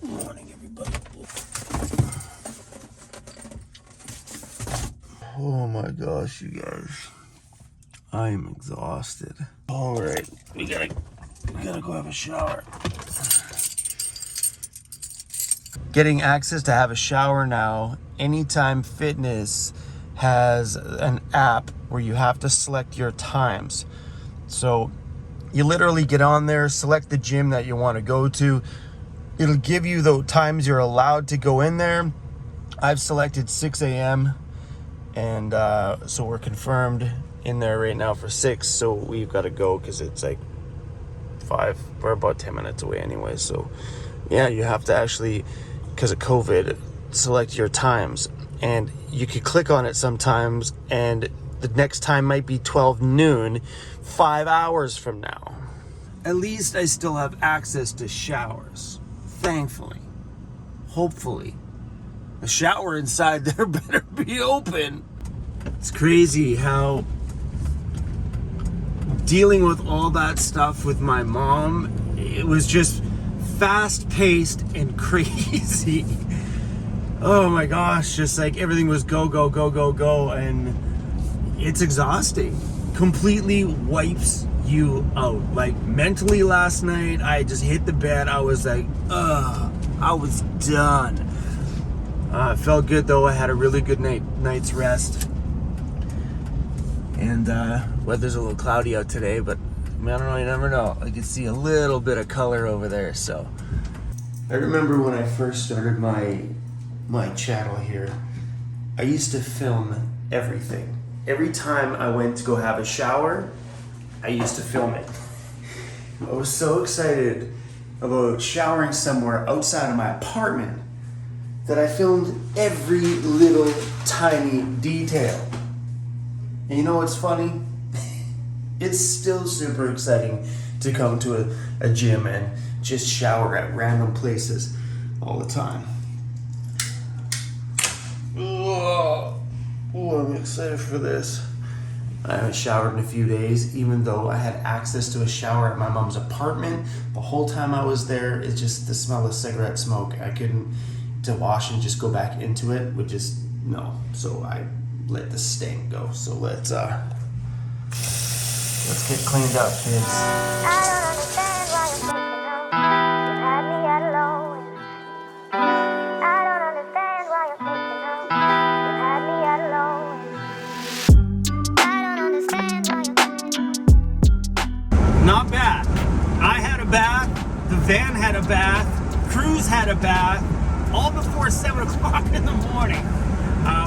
Morning, everybody. Oh my gosh, you guys. I am exhausted. All right, we gotta go have a shower. Getting access to have a shower now. Anytime Fitness has an app where you have to select your times. So you literally get on there, select the gym that you want to go to. It'll give you the times you're allowed to go in there. I've selected 6 a.m. and so we're confirmed in there right now for 6. So we've got to go because it's like 5. We're about 10 minutes away anyway. So yeah, you have to actually, because of COVID, select your times. And you could click on it sometimes and the next time might be 12 noon, 5 hours from now. At least I still have access to showers. Thankfully. Hopefully. The shower inside there better be open. It's crazy how dealing with all that stuff with my mom, it was just fast-paced and crazy. Oh my gosh, just like everything was go, go, go, go, go, and it's exhausting. Completely wipes you out. Like mentally last night, I just hit the bed. I was like, I was done. It felt good though. I had a really good night's rest. And weather's a little cloudy out today, but I don't know, you never know. I can see a little bit of color over there, so. I remember when I first started my channel here, I used to film everything. Every time I went to go have a shower, I used to film it. I was so excited about showering somewhere outside of my apartment that I filmed every little tiny detail. And you know what's funny? It's still super exciting to come to a gym and just shower at random places all the time. Oh, I'm excited for this. I haven't showered in a few days, even though I had access to a shower at my mom's apartment. The whole time I was there, it's just the smell of cigarette smoke. I couldn't to wash and just go back into it would just, no. So I let the stank go. So let's get cleaned up, kids. I don't understand why you're taking off. You had me at alone. I don't understand why you're taking off. You had me at alone. I don't understand why you're. Not bad. I had a bath. The van had a bath. Cruz had a bath. All before 7 o'clock in the morning.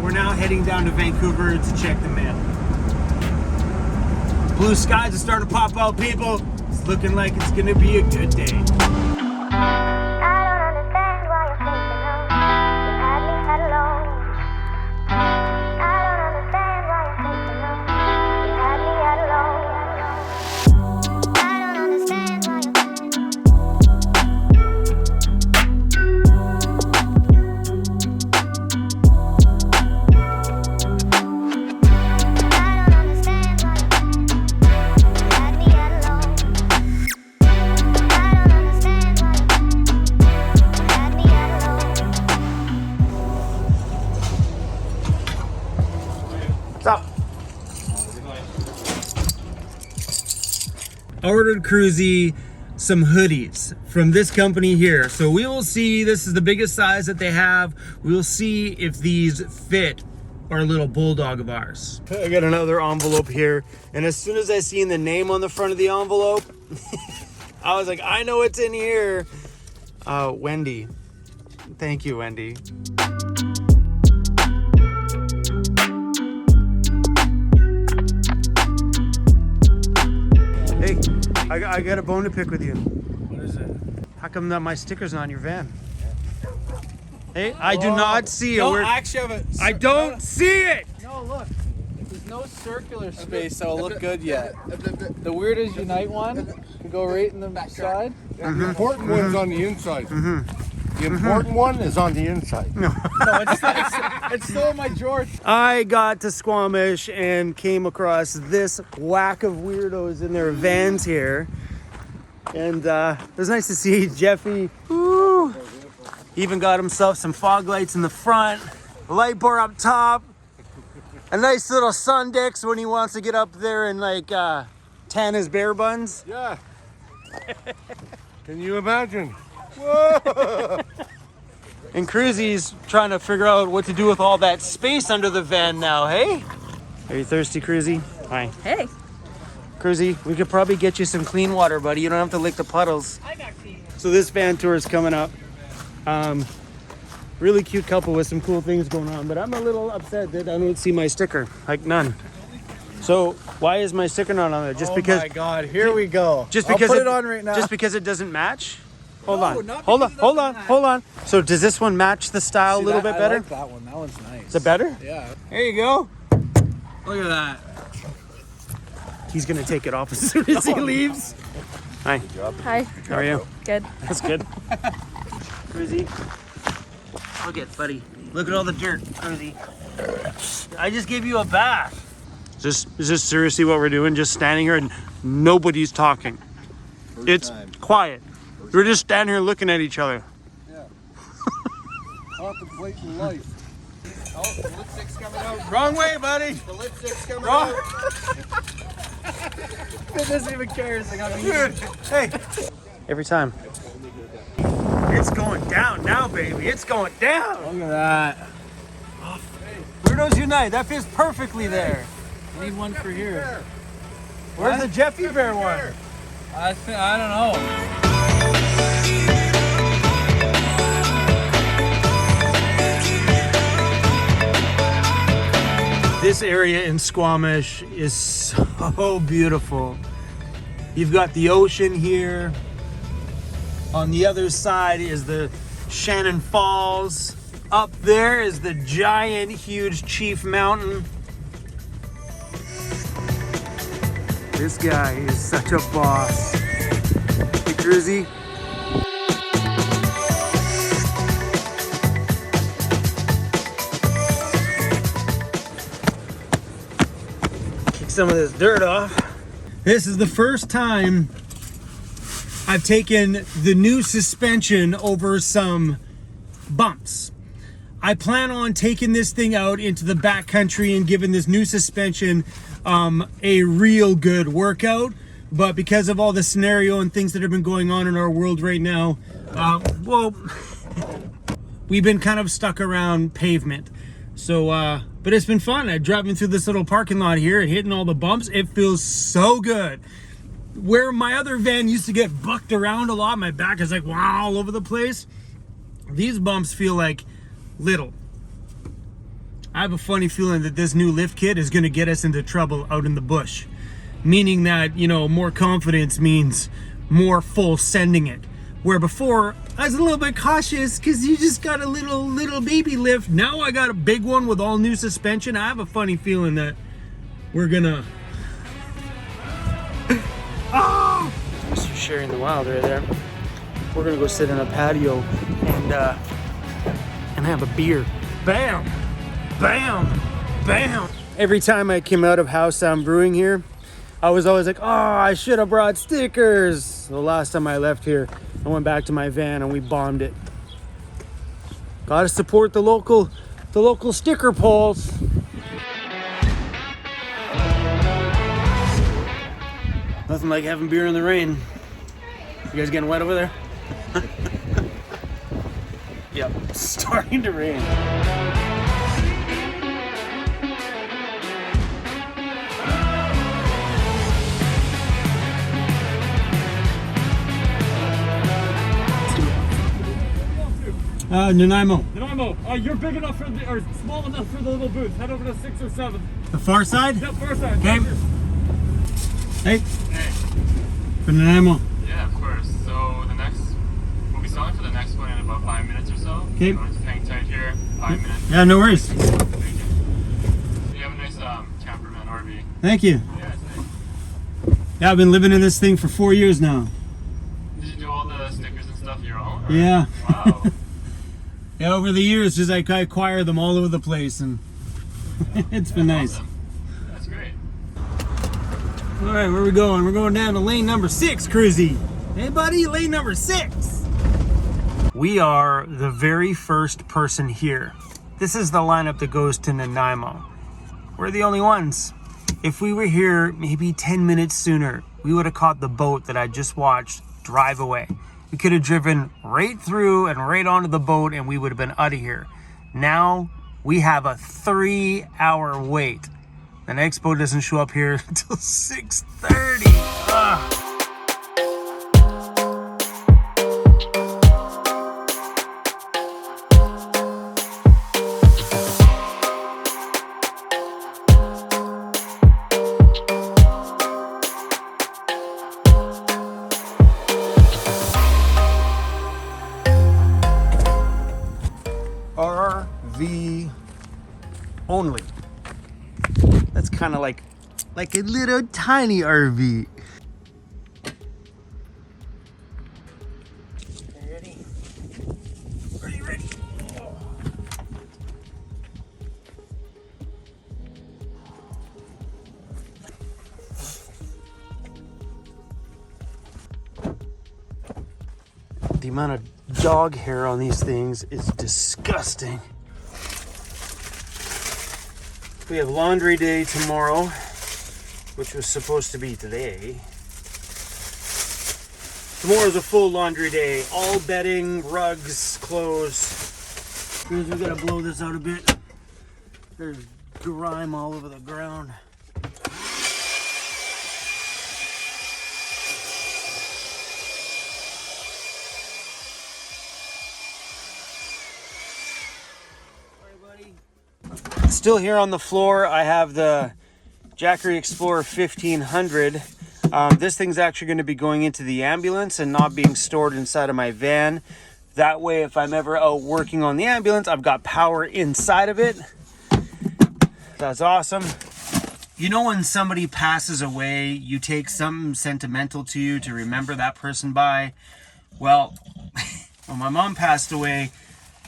We're now heading down to Vancouver to check the mail. Blue skies are starting to pop out, people. It's looking like it's gonna be a good day. I ordered Cruzy some hoodies from this company here. So we will see, this is the biggest size that they have. We will see if these fit our little bulldog of ours. I got another envelope here. And as soon as I seen the name on the front of the envelope, I was like, I know what's in here. Wendy. Thank you, Wendy. Hey, I got a bone to pick with you. What is it? How come that my sticker's not on your van? Hey, I do not see it. No, I actually have I don't see it! No, look. There's no circular space that will look good yet. The Weird as Unite one can go right in the side. The important one's on the inside. The important one is on the inside. No, it's still in my drawer. I got to Squamish and came across this whack of weirdos in their vans here. And it was nice to see Jeffy. Woo. He even got himself some fog lights in the front, a light bar up top, a nice little sun deck when he wants to get up there and like tan his bear buns. Yeah. Can you imagine? Whoa. And Cruzy's trying to figure out what to do with all that space under the van now, hey? Are you thirsty, Cruzy? Hi. Hey. Cruzy, we could probably get you some clean water, buddy. You don't have to lick the puddles. I got clean. So this van tour is coming up. Really cute couple with some cool things going on, but I'm a little upset that I don't see my sticker, like none. So why is my sticker not on there? Just because? Oh my God! Here we go. Just because I'll put it on right now. Just because it doesn't match? Hold No, on. not Hold on. because it Hold doesn't on. match. Hold on. So does this one match the style a little bit better? I like that one. That one's nice. Is it better? Yeah. There you go. Look at that. He's gonna take it off as soon as he leaves. Hi. Hi. How are you? Good. That's good. Cruzy. Look at buddy. Look at all the dirt, Cruzy. I just gave you a bath. Is this seriously what we're doing? Just standing here and nobody's talking. It's quiet. We're just standing here looking at each other. Yeah. Contemplating life. Oh, the lipstick's coming out. Wrong way, buddy. The lipstick's coming Wrong. It doesn't even care. It's like, I mean, Dude, hey. Every time. It's going down now, baby. It's going down. look at that. Weirdos Unite. That fits perfectly there. I need one for here. Where's the Jeffy Bear one? I don't know. This area in Squamish is so beautiful. You've got the ocean here. On the other side is the Shannon Falls. Up there is the giant, huge Chief Mountain. This guy is such a boss. Hey, Cruzy. Kick some of this dirt off. This is the first time I've taken the new suspension over some bumps. I plan on taking this thing out into the backcountry and giving this new suspension a real good workout, but because of all the scenario and things that have been going on in our world right now, well, we've been kind of stuck around pavement. So, but it's been fun. I'm driving through this little parking lot here and hitting all the bumps. It feels so good. Where my other van used to get bucked around a lot, my back is like wow all over the place. These bumps feel like little. I have a funny feeling that this new lift kit is going to get us into trouble out in the bush, meaning that, you know, more confidence means more full sending it, where before I was a little bit cautious because you just got a little baby lift. Now I got a big one with all new suspension. I have a funny feeling that we're gonna oh, Mr. Sharing the Wild right there. We're gonna go sit in a patio and have a beer. Bam! Bam! Bam! Every time I came out of House Sound Brewing here, I was always like, oh, I should have brought stickers. The last time I left here, I went back to my van and we bombed it. Gotta support the local sticker polls. Nothing like having beer in the rain. You guys getting wet over there? Yep, it's starting to rain. Nanaimo. Nanaimo, you're big enough for the, or small enough for the little booth. Head over to 6 or 7. The far side? Yep, far side. Okay. Hey. Hey. For Nanaimo. Yeah, of course. So we'll be selling for the next one in about 5 minutes or so. Okay. So just hang tight here. 5 minutes. Yeah, no worries. You have a nice camperman RV. Thank you. Yeah, it's nice. Yeah, I've been living in this thing for 4 years now. Did you do all the stickers and stuff your own? Or? Yeah. Wow. Yeah, over the years, just I acquire them all over the place, and it's been nice. Awesome. That's great. All right, where are we going? We're going down to lane number 6, Cruzy. Hey buddy, lane number 6. We are the very first person here. This is the lineup that goes to Nanaimo. We're the only ones. If we were here maybe 10 minutes sooner, we would have caught the boat that I just watched drive away. We could have driven right through and right onto the boat and we would have been out of here. Now we have a 3-hour wait. The next boat doesn't show up here until 6:30. Ugh. RV only. That's kind of like a little tiny RV. Ready? Ready. Oh. The amount of dog hair on these things is disgusting. We have laundry day tomorrow, which was supposed to be today. Tomorrow's a full laundry day. All bedding, rugs, clothes. We gotta blow this out a bit. There's grime all over the ground. Still here on the floor, I have the Jackery Explorer 1500. This thing's actually going to be going into the ambulance and not being stored inside of my van. That way, if I'm ever out working on the ambulance, I've got power inside of it. That's awesome. You know, when somebody passes away, you take something sentimental to you to remember that person by. Well, when my mom passed away,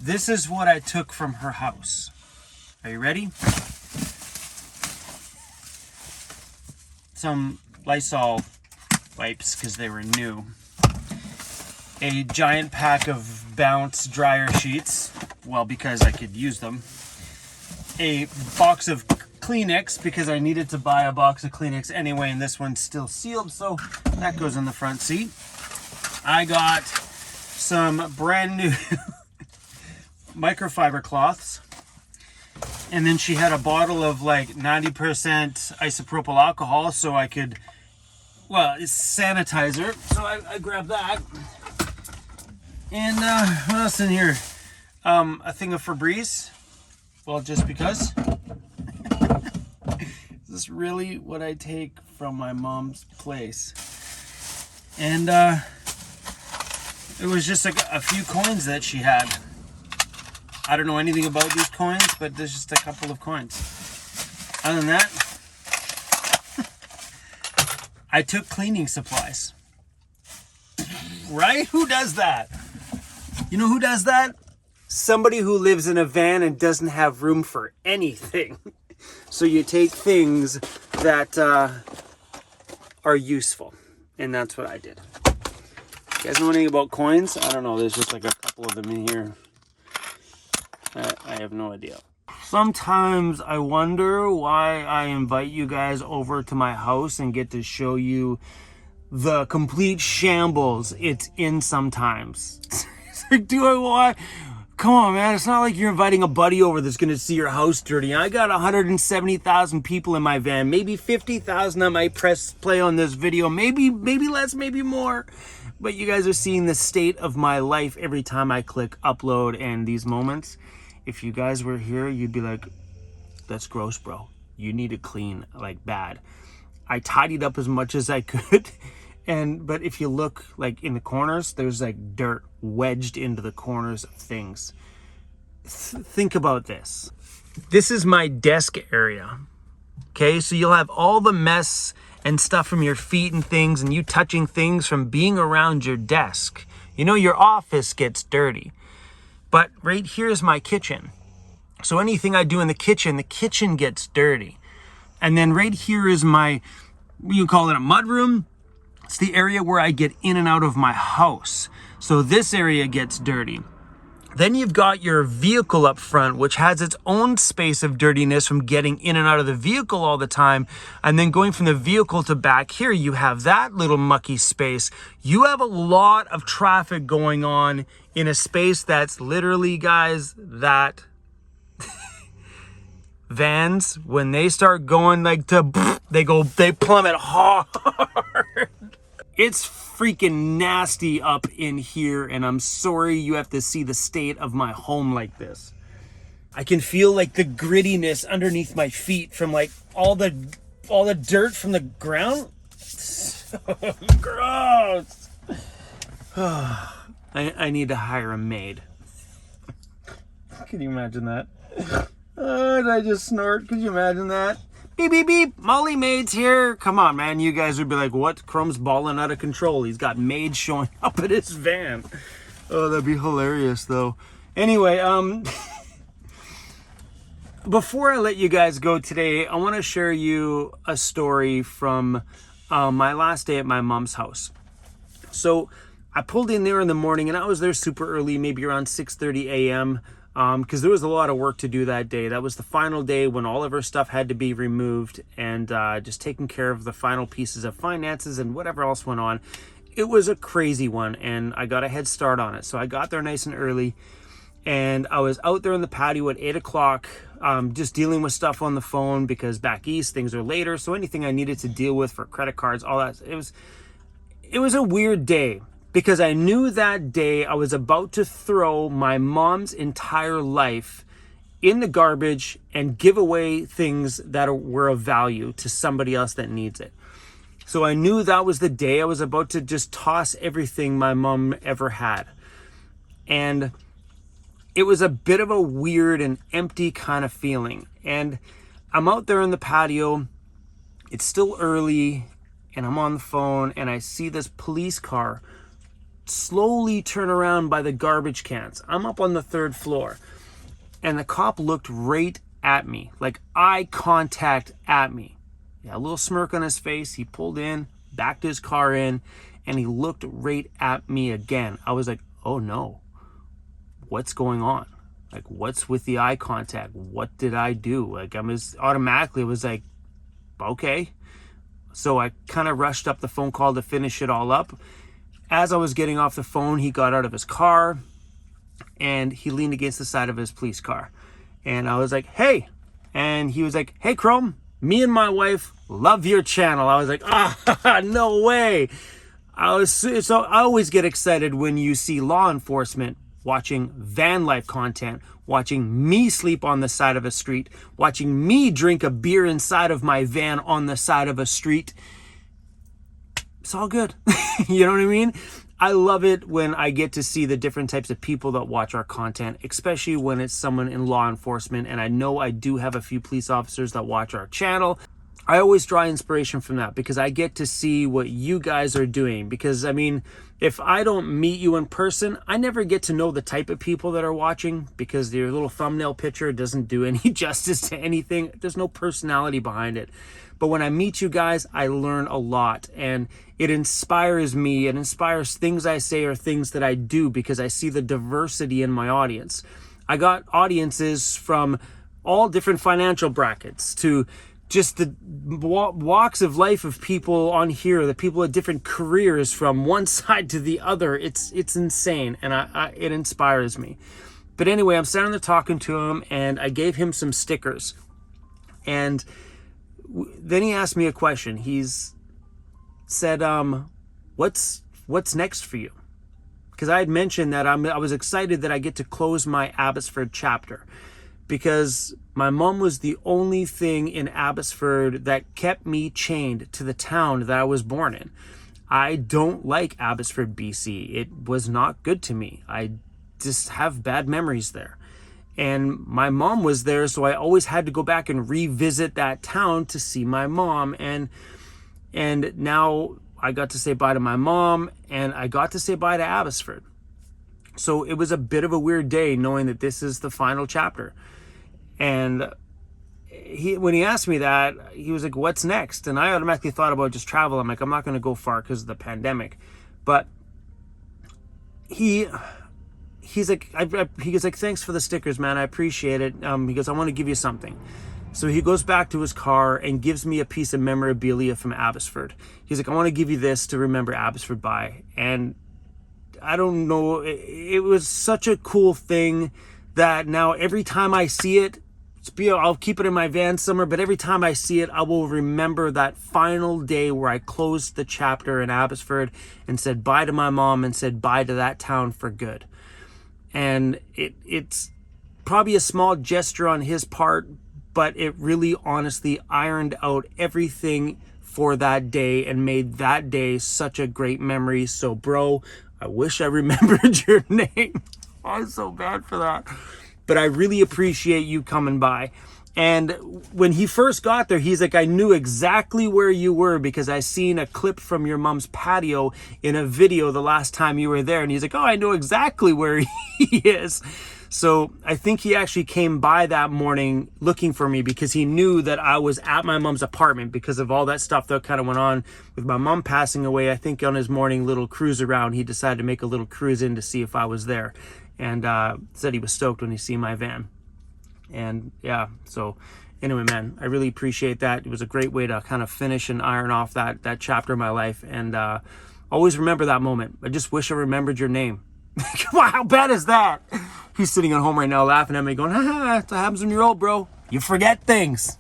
this is what I took from her house. Are you ready? Some Lysol wipes because they were new. A giant pack of Bounce dryer sheets. Well, because I could use them. A box of Kleenex because I needed to buy a box of Kleenex anyway, and this one's still sealed, so that goes in the front seat. I got some brand new microfiber cloths. And then she had a bottle of like 90% isopropyl alcohol, so I could, well, it's sanitizer. So I grabbed that. And what else in here? A thing of Febreze. Well, just because. Is this really what I take from my mom's place? And it was just like a few coins that she had. I don't know anything about these coins, but there's just a couple of coins. Other than that, I took cleaning supplies. Right? Who does that? You know who does that? Somebody who lives in a van and doesn't have room for anything. So you take things that are useful. And that's what I did. You guys know anything about coins? I don't know. There's just like a couple of them in here. I have no idea. Sometimes I wonder why I invite you guys over to my house and get to show you the complete shambles it's in sometimes. It's like, do I want? Come on, man. It's not like you're inviting a buddy over that's going to see your house dirty. I got 170,000 people in my van. Maybe 50,000 I might press play on this video. Maybe less, maybe more. But you guys are seeing the state of my life every time I click upload, and these moments. If you guys were here, you'd be like, that's gross, bro. You need to clean like bad. I tidied up as much as I could. But if you look like in the corners, there's like dirt wedged into the corners of things. Think about this. This is my desk area. Okay, so you'll have all the mess and stuff from your feet and things, and you touching things from being around your desk. You know, your office gets dirty. But right here is my kitchen. So anything I do in the kitchen gets dirty. And then right here is my, you call it a mud room. It's the area where I get in and out of my house. So this area gets dirty. Then you've got your vehicle up front, which has its own space of dirtiness from getting in and out of the vehicle all the time. And then going from the vehicle to back here, you have that little mucky space. You have a lot of traffic going on in a space that's literally, guys, that vans, when they start going like they plummet hard. It's freaking nasty up in here, and I'm sorry you have to see the state of my home like this. I can feel like the grittiness underneath my feet from like all the dirt from the ground. So gross. I need to hire a maid. Can you imagine that? Did I just snort? Could you imagine that? Beep, beep, beep. Molly Maid's here. Come on, man. You guys would be like, what? Chrome's balling out of control. He's got maids showing up at his van. Oh, that'd be hilarious, though. Anyway, before I let you guys go today, I want to share you a story from my last day at my mom's house. So I pulled in there in the morning, and I was there super early, maybe around 6:30 a.m., because there was a lot of work to do that day. That was the final day when all of her stuff had to be removed, and just taking care of the final pieces of finances and whatever else went on. It was a crazy one, and I got a head start on it. So I got there nice and early, and I was out there in the patio at 8 o'clock, just dealing with stuff on the phone, because back east things are later. So anything I needed to deal with for credit cards, all that, it was a weird day. Because I knew that day I was about to throw my mom's entire life in the garbage and give away things that were of value to somebody else that needs it. So I knew that was the day I was about to just toss everything my mom ever had. And it was a bit of a weird and empty kind of feeling. And I'm out there in the patio. It's still early, and I'm on the phone, and I see this police car slowly turn around by the garbage cans. I'm up on the 3rd floor, and the cop looked right at me, like eye contact at me. Yeah, a little smirk on his face. He pulled in, backed his car in, and he looked right at me again. I was like, oh no, what's going on? Like, what's with the eye contact? What did I do? Like, I was automatically was like, okay. So I kind of rushed up the phone call to finish it all up. As I was getting off the phone, he got out of his car and he leaned against the side of his police car. And I was like, hey. And he was like, hey, Chrome, me and my wife love your channel. I was like, no way. So I always get excited when you see law enforcement watching van life content, watching me sleep on the side of a street, watching me drink a beer inside of my van on the side of a street. It's all good. You know what I mean? I love it when I get to see the different types of people that watch our content, especially when it's someone in law enforcement. And I know I do have a few police officers that watch our channel. I always draw inspiration from that because I get to see what you guys are doing. Because, I mean, if I don't meet you in person, I never get to know the type of people that are watching, because your little thumbnail picture doesn't do any justice to anything. There's no personality behind it. But when I meet you guys, I learn a lot, and it inspires me. It inspires things I say or things that I do, because I see the diversity in my audience. I got audiences from all different financial brackets to just the walks of life of people on here, the people at different careers from one side to the other. It's insane, and it inspires me. But anyway, I'm standing there talking to him, and I gave him some stickers. And then he asked me a question. He's said, what's next for you? Because I had mentioned that I was excited that I get to close my Abbotsford chapter, because my mom was the only thing in Abbotsford that kept me chained to the town that I was born in. I don't like Abbotsford, BC. It was not good to me. I just have bad memories there. And my mom was there, so I always had to go back and revisit that town to see my mom. And now I got to say bye to my mom, and I got to say bye to Abbotsford. So it was a bit of a weird day knowing that this is the final chapter. And when he asked me that, he was like, what's next? And I automatically thought about just travel. I'm like, I'm not going to go far because of the pandemic. But he's like, he goes like, thanks for the stickers, man. I appreciate it. He goes, I want to give you something. So he goes back to his car and gives me a piece of memorabilia from Abbotsford. He's like, I want to give you this to remember Abbotsford by. And I don't know, it was such a cool thing that now every time I see it, I'll keep it in my van somewhere, but every time I see it, I will remember that final day where I closed the chapter in Abbotsford and said bye to my mom and said bye to that town for good. And it's probably a small gesture on his part, but it really honestly ironed out everything for that day and made that day such a great memory. So, bro, I wish I remembered your name. I'm so bad for that. But I really appreciate you coming by. And when he first got there, he's like, I knew exactly where you were because I seen a clip from your mom's patio in a video the last time you were there. And he's like, oh, I know exactly where he is. So I think he actually came by that morning looking for me because he knew that I was at my mom's apartment because of all that stuff that kind of went on with my mom passing away. I think on his morning little cruise around, he decided to make a little cruise in to see if I was there, and said he was stoked when he seen my van. And yeah, so anyway, man, I really appreciate that. It was a great way to kind of finish and iron off that chapter of my life. And always remember that moment. I just wish I remembered your name. Come on, how bad is that? He's sitting at home right now laughing at me going, that's what happens when you're old, bro. You forget things.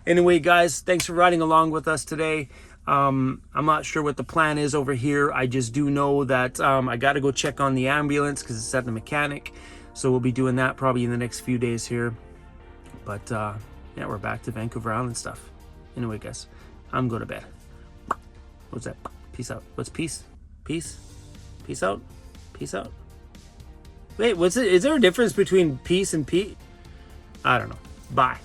Anyway, guys, thanks for riding along with us today. I'm not sure what the plan is over here. I just do know that I got to go check on the ambulance because it's at the mechanic. So we'll be doing that probably in the next few days here. But yeah, we're back to Vancouver Island stuff. Anyway, guys, I'm going to bed. What's that? Peace out. What's peace? Peace? Peace out? Peace out. Wait, what's it? Is there a difference between peace and Pete? I don't know. Bye.